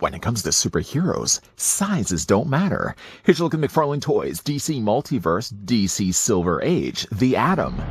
When it comes to superheroes, sizes don't matter. Here's a look at McFarlane Toys, DC Multiverse, DC Silver Age, The Atom.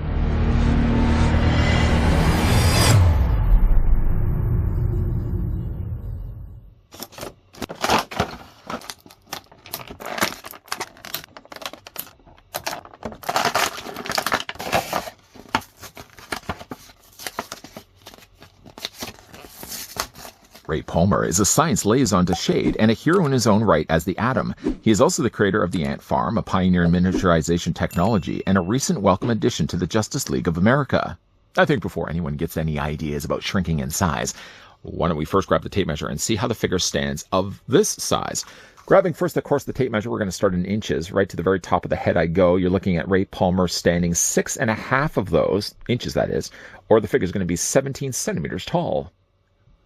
Ray Palmer is a science liaison to SHADE and a hero in his own right as the Atom. He is also the creator of the Ant Farm, a pioneer in miniaturization technology, and a recent welcome addition to the Justice League of America. I think before anyone gets any ideas about shrinking in size, why don't we first grab the tape measure and see how the figure stands of this size. Grabbing first, of course, the tape measure, we're going to start in inches. Right to the very top of the head I go. You're looking at Ray Palmer standing 6.5 of those, inches that is, or the figure is going to be 17 centimeters tall.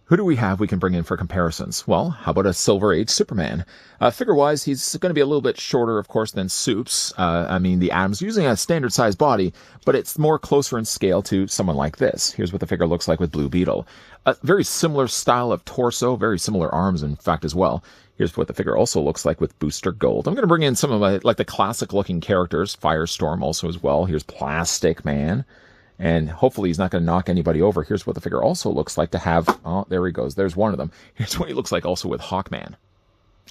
Who do we have we can bring in for comparisons? Well, how about a Silver Age Superman? Figure-wise, he's going to be a little bit shorter, of course, than Supes. The Atom's using a standard-sized body, but it's more closer in scale to someone like this. Here's what the figure looks like with Blue Beetle. A very similar style of torso, very similar arms, in fact, as well. Here's what the figure also looks like with Booster Gold. I'm going to bring in some of my, like the classic-looking characters. Firestorm also as well. Here's Plastic Man. And hopefully he's not going to knock anybody over. Here's what the figure also looks like to have. Oh, there he goes. There's one of them. Here's what he looks like also with Hawkman.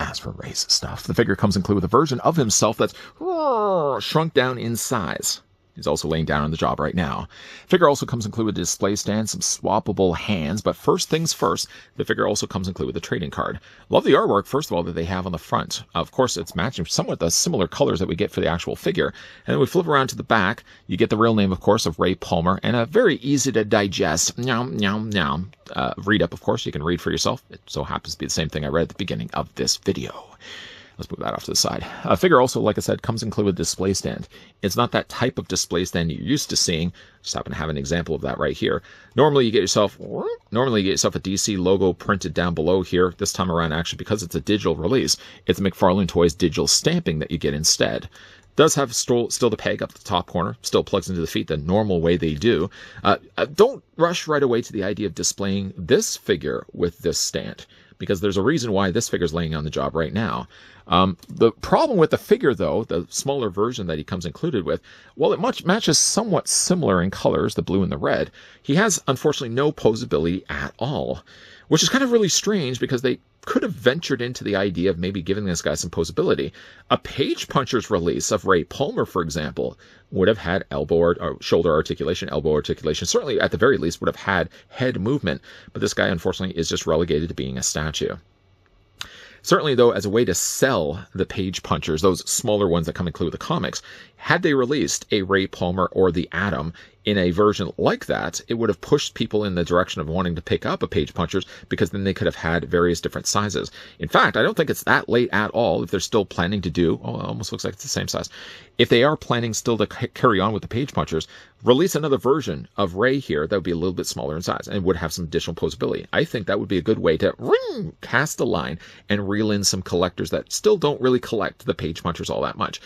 As for Ray's stuff, the figure comes included with a version of himself that's shrunk down in size. He's also laying down on the job right now. Figure also comes included with a display stand, some swappable hands, but first things first, the figure also comes included with a trading card. Love the artwork, first of all, that they have on the front. Of course, it's matching somewhat the similar colors that we get for the actual figure. And then we flip around to the back, you get the real name, of course, of Ray Palmer, and a very easy to digest, read up, of course, you can read for yourself. It so happens to be the same thing I read at the beginning of this video. Let's move that off to the side. A figure also, like I said, comes included with a display stand. It's not that type of display stand you're used to seeing. Just happen to have an example of that right here. Normally you get yourself a DC logo printed down below here. This time around, actually, because it's a digital release, it's a McFarlane Toys digital stamping that you get instead. Does have still the peg up the top corner, still plugs into the feet the normal way they do. Don't rush right away to the idea of displaying this figure with this stand, because there's a reason why this figure's laying on the job right now. The problem with the figure, though, the smaller version that he comes included with, while it matches somewhat similar in colors, the blue and the red, he has, unfortunately, no posability at all, which is kind of really strange because they could have ventured into the idea of maybe giving this guy some posability. A Page Puncher's release of Ray Palmer, for example, would have had shoulder articulation, elbow articulation, certainly at the very least would have had head movement, but this guy, unfortunately, is just relegated to being a statue. Certainly, though, as a way to sell the Page Punchers, those smaller ones that come included with the comics, had they released a Ray Palmer or the Atom in a version like that, it would have pushed people in the direction of wanting to pick up a Page Punchers, because then they could have had various different sizes. In fact, I don't think it's that late at all if they're still planning to do, it almost looks like it's the same size. If they are planning still to carry on with the Page Punchers, release another version of Ray here that would be a little bit smaller in size and would have some additional posability. I think that would be a good way to cast a line and reel in some collectors that still don't really collect the Page Punchers all that much.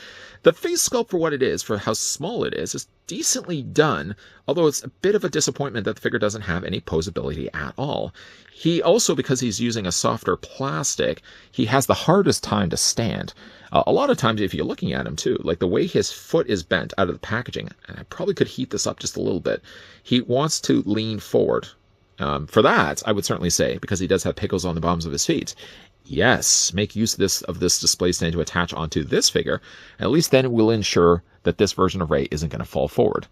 The face sculpt, for what it is, for how small it is decently done, although it's a bit of a disappointment that the figure doesn't have any posability at all. He also, because he's using a softer plastic, he has the hardest time to stand. A lot of times, if you're looking at him too, like the way his foot is bent out of the packaging, and I probably could heat this up just a little bit, he wants to lean forward. For that, I would certainly say, because he does have pickles on the bottoms of his feet, yes, make use of this display stand to attach onto this figure. At least then it will ensure that this version of Ray isn't going to fall forward.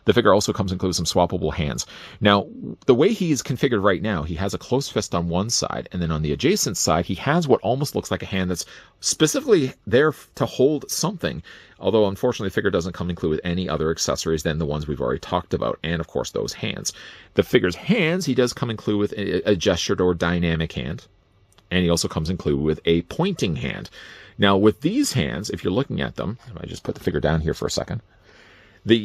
The figure also comes included with some swappable hands. Now, the way he's configured right now, he has a closed fist on one side, and then on the adjacent side, he has what almost looks like a hand that's specifically there to hold something, although unfortunately the figure doesn't come included with any other accessories than the ones we've already talked about, and of course those hands. The figure's hands, he does come included with a gestured or dynamic hand, and he also comes included with a pointing hand. Now, with these hands, if you're looking at them, if I just put the figure down here for a second,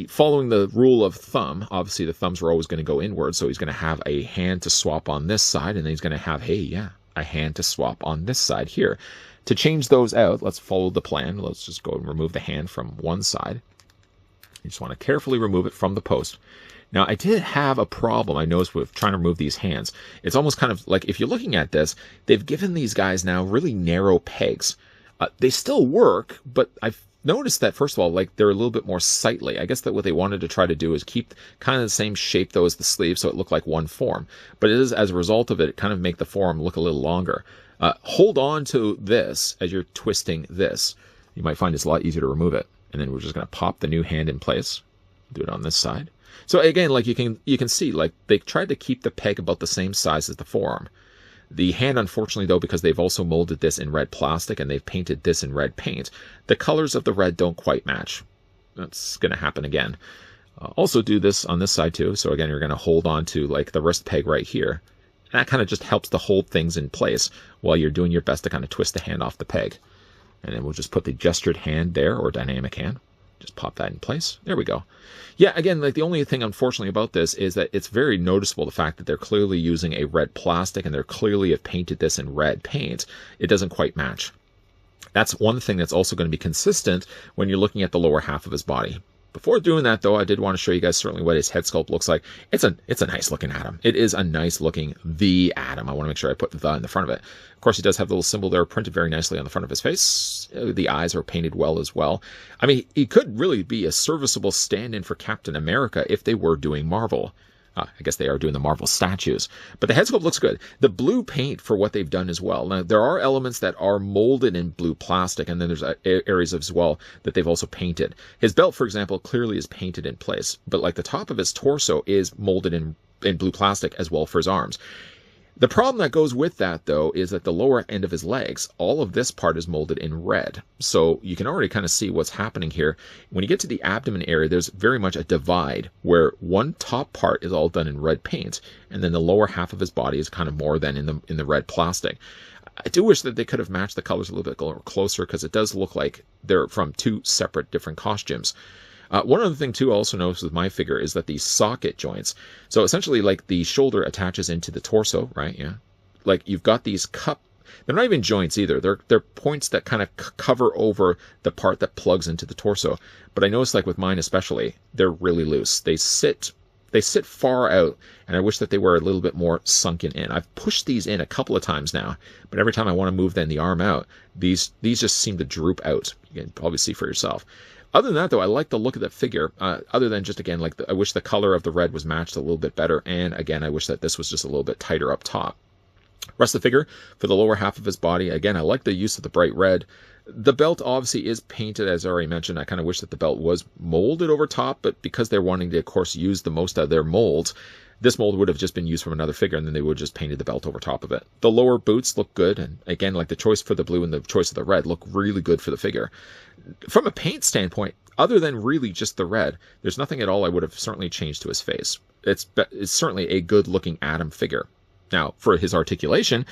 following the rule of thumb, obviously the thumbs are always going to go inward, so he's going to have a hand to swap on this side, and then he's going to have, a hand to swap on this side here. To change those out, let's follow the plan. Let's just go and remove the hand from one side. You just want to carefully remove it from the post. Now, I did have a problem I noticed with trying to remove these hands. It's almost kind of like, if you're looking at this, they've given these guys now really narrow pegs. They still work, but I've noticed that, first of all, like, they're a little bit more sightly. I guess that what they wanted to try to do is keep kind of the same shape, though, as the sleeve, so it looked like one form. But it is, as a result of it, kind of make the forearm look a little longer. Hold on to this as you're twisting this. You might find it's a lot easier to remove it. And then we're just going to pop the new hand in place. Do it on this side. So again, like you can see, like, they tried to keep the peg about the same size as the forearm. The hand, unfortunately, though, because they've also molded this in red plastic and they've painted this in red paint, the colors of the red don't quite match. That's going to happen again. Also do this on this side too. So again, you're going to hold on to, like, the wrist peg right here. And that kind of just helps to hold things in place while you're doing your best to kind of twist the hand off the peg. And then we'll just put the gestured hand there, or dynamic hand. Just pop that in place. There we go. Yeah, again, like, the only thing, unfortunately, about this is that it's very noticeable, the fact that they're clearly using a red plastic and they're clearly have painted this in red paint. It doesn't quite match. That's one thing that's also going to be consistent when you're looking at the lower half of his body. Before doing that, though, I did want to show you guys certainly what his head sculpt looks like. It's a nice looking Atom. It is a nice looking The Atom. I want to make sure I put the in the front of it. Of course, he does have the little symbol there printed very nicely on the front of his face. The eyes are painted well as well. I mean, he could really be a serviceable stand-in for Captain America if they were doing Marvel. I guess they are doing the Marvel statues. But the head sculpt looks good. The blue paint for what they've done as well. Now, there are elements that are molded in blue plastic, and then there's areas as well that they've also painted. His belt, for example, clearly is painted in place. But like the top of his torso is molded in blue plastic as well for his arms. The problem that goes with that, though, is that the lower end of his legs, all of this part is molded in red. So you can already kind of see what's happening here. When you get to the abdomen area, there's very much a divide where one top part is all done in red paint, and then the lower half of his body is kind of more than in the red plastic. I do wish that they could have matched the colors a little bit closer, because it does look like they're from two separate different costumes. One other thing, too, I also noticed with my figure is that the socket joints, so essentially, like, the shoulder attaches into the torso, right? Yeah. Like, you've got these they're not even joints either. They're points that kind of cover over the part that plugs into the torso. But I noticed, like with mine especially, they're really loose. They sit far out, and I wish that they were a little bit more sunken in. I've pushed these in a couple of times now, but every time I want to move then the arm out, these just seem to droop out. You can probably see for yourself. Other than that, though, I like the look of that figure, other than just, again, like, I wish the color of the red was matched a little bit better, and, again, I wish that this was just a little bit tighter up top. Rest of the figure, for the lower half of his body, again, I like the use of the bright red. The belt, obviously, is painted, as I already mentioned. I kind of wish that the belt was molded over top, but because they're wanting to, of course, use the most of their molds, this mold would have just been used from another figure, and then they would have just painted the belt over top of it. The lower boots look good, and again, like the choice for the blue and the choice of the red look really good for the figure. From a paint standpoint, other than really just the red, there's nothing at all I would have certainly changed to his face. It's certainly a good-looking Atom figure. Now, for his articulation,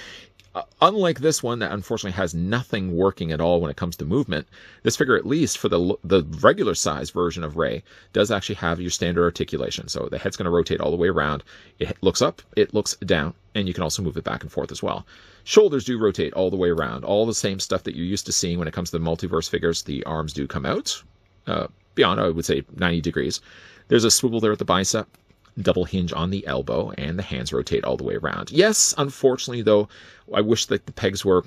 unlike this one that unfortunately has nothing working at all when it comes to movement, this figure, at least for the regular size version of Ray, does actually have your standard articulation. So the head's going to rotate all the way around. It looks up, it looks down, and you can also move it back and forth as well. Shoulders do rotate all the way around. All the same stuff that you're used to seeing when it comes to the multiverse figures. The arms do come out beyond, I would say, 90 degrees. There's a swivel there at the bicep. Double hinge on the elbow, and the hands rotate all the way around. Yes, unfortunately, though, I wish that the pegs were...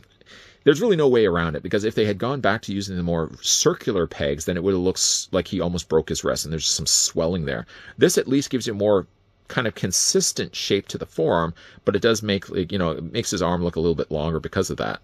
There's really no way around it, because if they had gone back to using the more circular pegs, then it would have looked like he almost broke his wrist, and there's some swelling there. This at least gives you more kind of consistent shape to the forearm, but it does make, it makes his arm look a little bit longer because of that.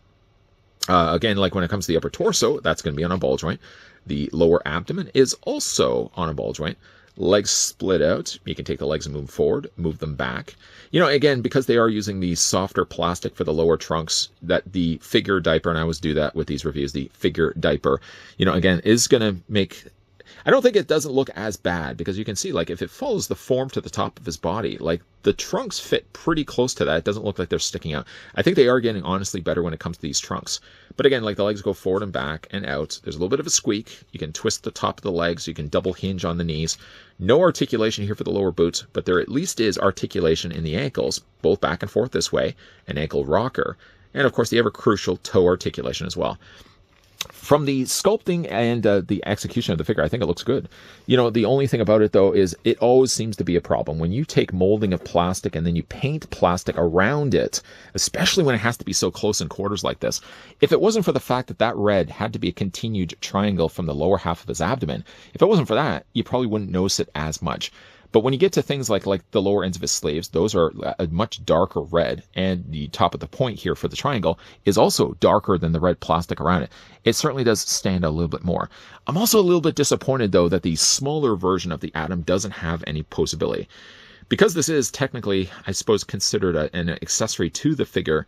Again, like when it comes to the upper torso, that's going to be on a ball joint. The lower abdomen is also on a ball joint. Legs split out. You can take the legs and move forward, move them back. Again, because they are using the softer plastic for the lower trunks, that the figure diaper, and I always do that with these reviews, the figure diaper, again, is going to make... I don't think it doesn't look as bad, because you can see, like, if it follows the form to the top of his body, like, the trunks fit pretty close to that. It doesn't look like they're sticking out. I think they are getting honestly better when it comes to these trunks. But again, like, the legs go forward and back and out. There's a little bit of a squeak. You can twist the top of the legs. You can double hinge on the knees. No articulation here for the lower boots, but there at least is articulation in the ankles, both back and forth this way, an ankle rocker, and of course the ever crucial toe articulation as well. From the sculpting and the execution of the figure, I think it looks good. You know, the only thing about it, though, is it always seems to be a problem. When you take molding of plastic and then you paint plastic around it, especially when it has to be so close in quarters like this, if it wasn't for the fact that that red had to be a continued triangle from the lower half of his abdomen, if it wasn't for that, you probably wouldn't notice it as much. But when you get to things like the lower ends of his sleeves, those are a much darker red, and the top of the point here for the triangle is also darker than the red plastic around it. It certainly does stand out a little bit more. I'm also a little bit disappointed, though, that the smaller version of the Atom doesn't have any posability. Because this is technically, I suppose, considered an accessory to the figure,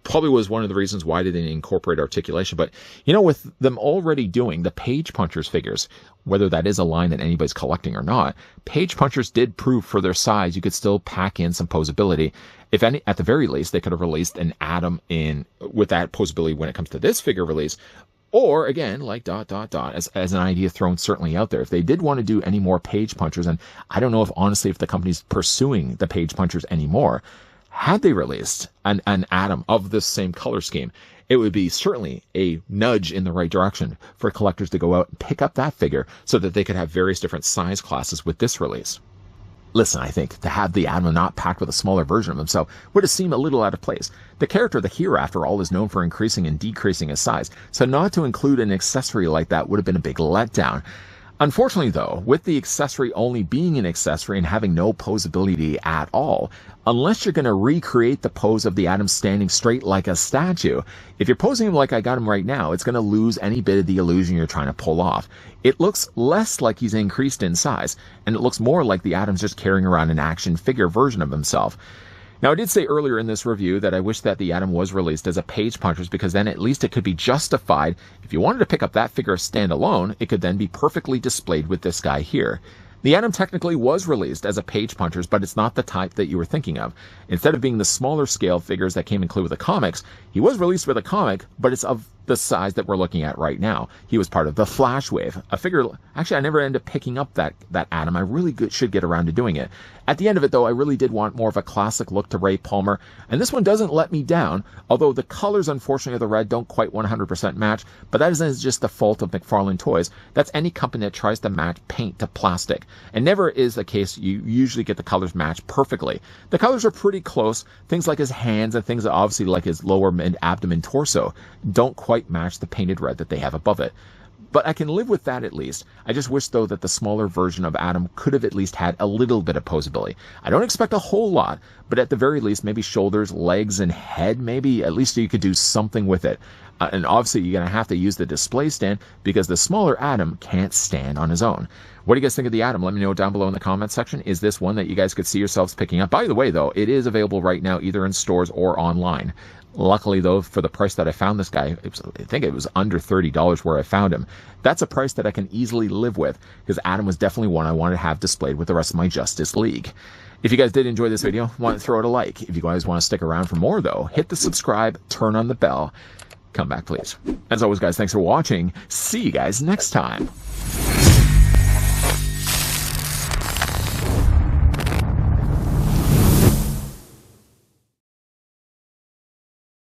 probably was one of the reasons why they didn't incorporate articulation. But, you know, with them already doing the Page Punchers figures, whether that is a line that anybody's collecting or not, Page Punchers did prove for their size you could still pack in some posability. If any, at the very least, they could have released an Atom in with that posability when it comes to this figure release. Or, again, like ... as an idea thrown certainly out there. If they did want to do any more Page Punchers, and I don't know if, honestly, if the company's pursuing the Page Punchers anymore, had they released an Atom of this same color scheme, it would be certainly a nudge in the right direction for collectors to go out and pick up that figure so that they could have various different size classes with this release. Listen, I think to have the Atom not packed with a smaller version of himself would have seemed a little out of place. The character of the hero, after all, is known for increasing and decreasing his size, so not to include an accessory like that would have been a big letdown. Unfortunately, though, with the accessory only being an accessory and having no posability at all, unless you're going to recreate the pose of the Atom standing straight like a statue, if you're posing him like I got him right now, it's going to lose any bit of the illusion you're trying to pull off. It looks less like he's increased in size, and it looks more like the Atom's just carrying around an action figure version of himself. Now, I did say earlier in this review that I wish that the Atom was released as a Page Punchers, because then at least it could be justified. If you wanted to pick up that figure standalone, it could then be perfectly displayed with this guy here. The Atom technically was released as a Page Punchers, but it's not the type that you were thinking of. Instead of being the smaller scale figures that came included with the comics, he was released with a comic, but it's of the size that we're looking at right now. He was part of the Flash Wave, a figure. Actually, I never ended up picking up that Atom. I really should get around to doing it. At the end of it, though, I really did want more of a classic look to Ray Palmer, and this one doesn't let me down, although the colors, unfortunately, of the red don't quite 100% match, but that isn't just the fault of McFarlane Toys. That's any company that tries to match paint to plastic, and never is the case you usually get the colors matched perfectly. The colors are pretty close. Things like his hands and things that obviously like his lower abdomen torso don't quite match the painted red that they have above it. But I can live with that at least. I just wish, though, that the smaller version of Atom could have at least had a little bit of posability. I don't expect a whole lot, but at the very least, maybe shoulders, legs, and head, maybe at least you could do something with it. And obviously, you're going to have to use the display stand because the smaller Atom can't stand on his own. What do you guys think of the Atom? Let me know down below in the comments section. Is this one that you guys could see yourselves picking up? By the way, though, it is available right now either in stores or online. Luckily, though, for the price that I found this guy, I think it was under $30 where I found him. That's a price that I can easily live with, because Atom was definitely one I wanted to have displayed with the rest of my Justice League. If you guys did enjoy this video, want to throw it a like. If you guys want to stick around for more, though, hit the subscribe, turn on the bell. Come back, please. As always, guys, thanks for watching. See you guys next time.